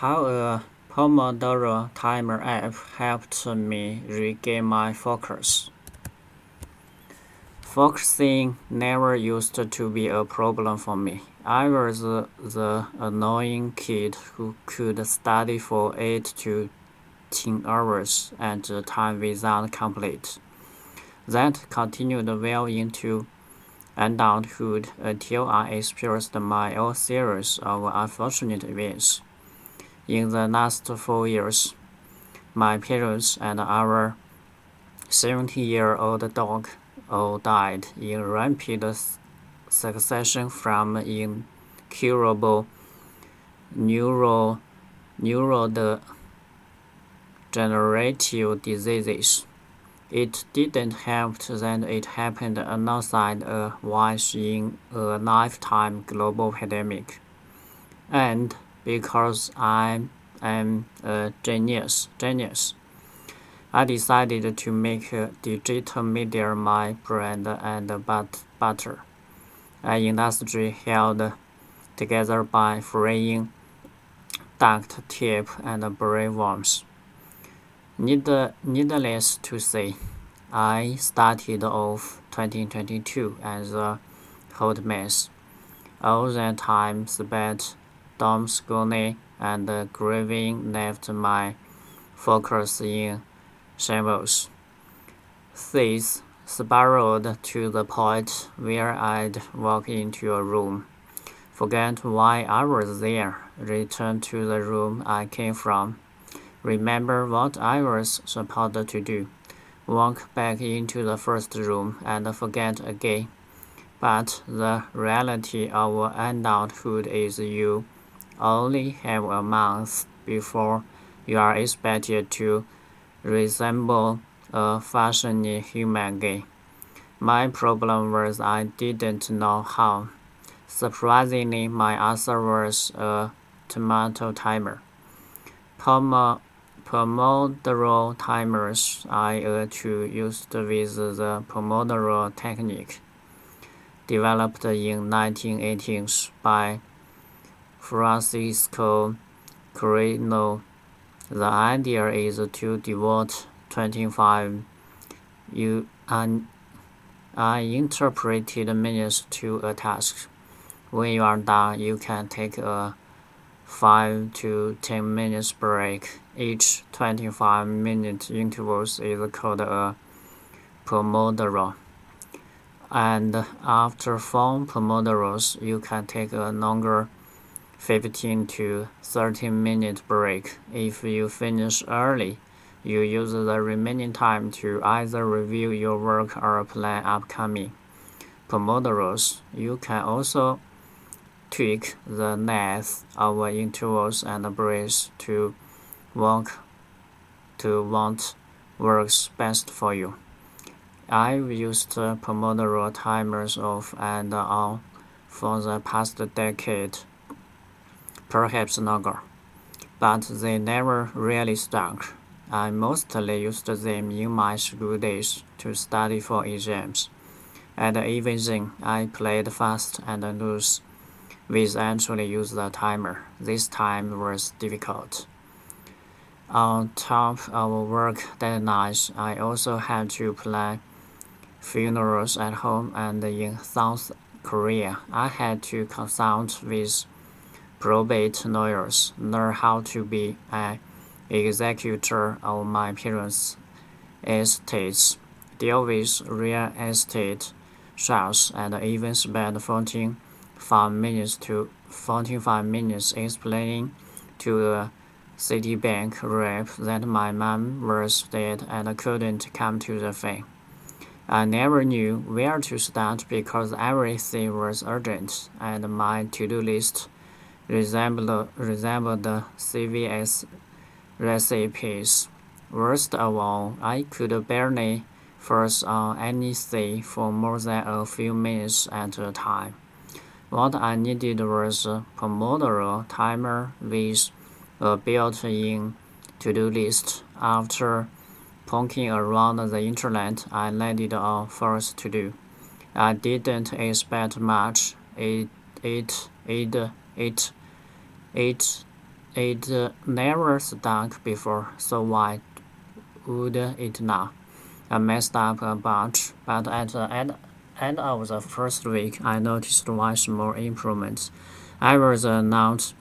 how a Pomodoro timer app helped me regain my focus. Focusing never used to be a problem for me. I was the annoying kid who could study for 8 to 10 hours at a time without complete. That continued well into adulthood until I experienced my own series of unfortunate events. In the last 4 years, my parents and our 70-year-old dog all died in rapid succession from incurable neurodegenerative diseases. It didn't help that it happened alongside a once in a lifetime global pandemic. And because I am a genius, I decided to make digital media my bread and butter, an industry held together by fraying duct tape and brainworms. Needless to say, I started off 2022 as a hot mess. All that time spent homeschooling and grieving left my focus in shambles. Things spiraled to the point where I'd walk into a room, forget why I was there, return to the room I came from, remember what I was supposed to do, walk back into the first room and forget again. But the reality of adulthood is you only have a month before you are expected to resemble a functioning human again. My problem was I didn't know how. Surprisingly, my answer was a tomato timer. Pomodoro timers I too used with the Pomodoro technique, developed in 1980s by Francisco Carino. The idea is to devote 25 uninterpreted minutes to a task. When you are done, you can take a 5 to 10 minutes break. Each 25-minute intervals is called a Pomodoro. And after 4 Pomodoros, you can take a longer 15 to 30-minute break. If you finish early, you use the remaining time to either review your work or plan upcoming Pomodoros. You can also tweak the length of intervals and breaks to what works best for you. I've used Pomodoro timers off and on for the past decade, perhaps longer, but they never really stuck. I mostly used them in my school days to study for exams, and even then I played fast and loose with actually use the timer. This time was difficult. On top of work deadlines, I also had to plan funerals at home and in South Korea. I had to consult with probate lawyers, learn how to be an executor of my parents' estates, deal with real estate sales, and even spend 45 minutes explaining to a Citibank rep that my mom was dead and couldn't come to the thing. I never knew where to start because everything was urgent, and my to-do list resembled CVS recipes. Worst of all, I could barely focus on anything for more than a few minutes at a time. What I needed was a Pomodoro timer with a built-in to-do list. After poking around the internet, I landed on first to do. I didn't expect much. It It never stuck before, so why would it now? I messed up a bunch, but at the end of the first week, I noticed one small improvement. I was not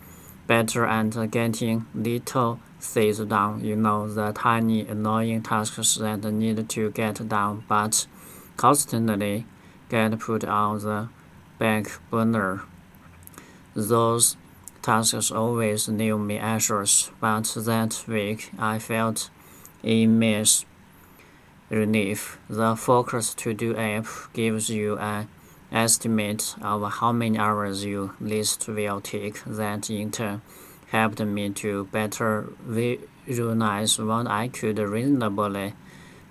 better at getting little things done, the tiny annoying tasks that need to get done but constantly get put on the back burner. Those tasks always leave me anxious, but that week I felt immense relief. The Focus To Do app gives you an estimate of how many hours your list will take. That in turn helped me to better visualize what I could reasonably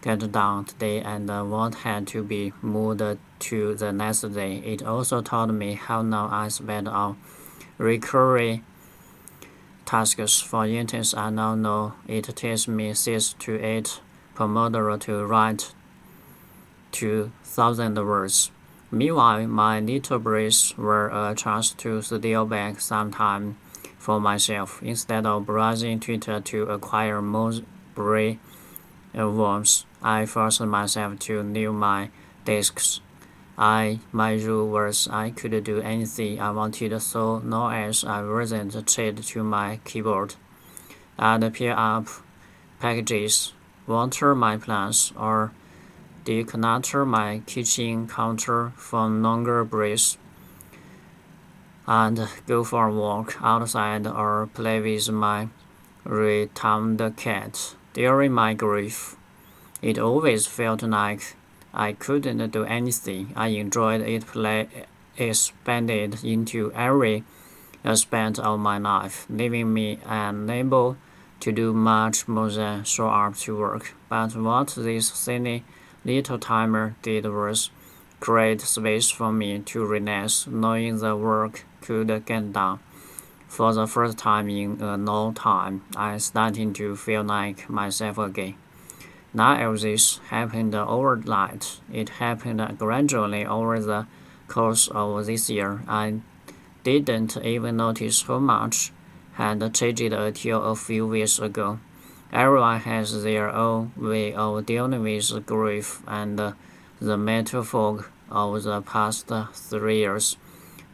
get done today and what had to be moved to the next day. It also taught me how long I spent on recurring tasks. For instance, I now know it takes me 6 to 8 Pomodoro to write 2,000 words. Meanwhile, my little breaks were a chance to steal back some time for myself. Instead of browsing Twitter to acquire more worms, I forced myself to leave my desks. My rule was I could do anything I wanted so long as I wasn't chained to my keyboard. I'd pick up packages, water my plants, or declutter my kitchen counter for longer breaks, and go for a walk outside or play with my retamed cat. During my grief, it always felt like I couldn't do anything. I enjoyed it expanded into every aspect of my life, leaving me unable to do much more than show up to work. But what this silly little timer did was create space for me to relax, knowing the work could get done. For the first time in a long time, I started to feel like myself again. None of this happened overnight. It happened gradually over the course of this year. I didn't even notice how much had changed until a few weeks ago. Everyone has their own way of dealing with grief and the mental fog of the past 3 years.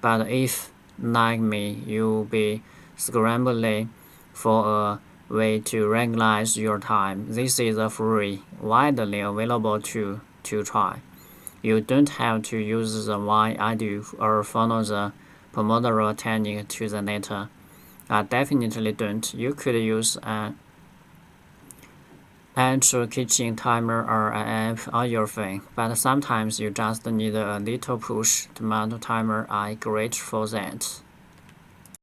But if, like me, you'll be scrambling for a way to regularize your time, this is a free, widely available tool to try. You don't have to use the one I do or follow the Pomodoro technique to the letter. I definitely don't. You could use an actual kitchen timer or an app on your phone, but sometimes you just need a little push. Tomato timer are great for that.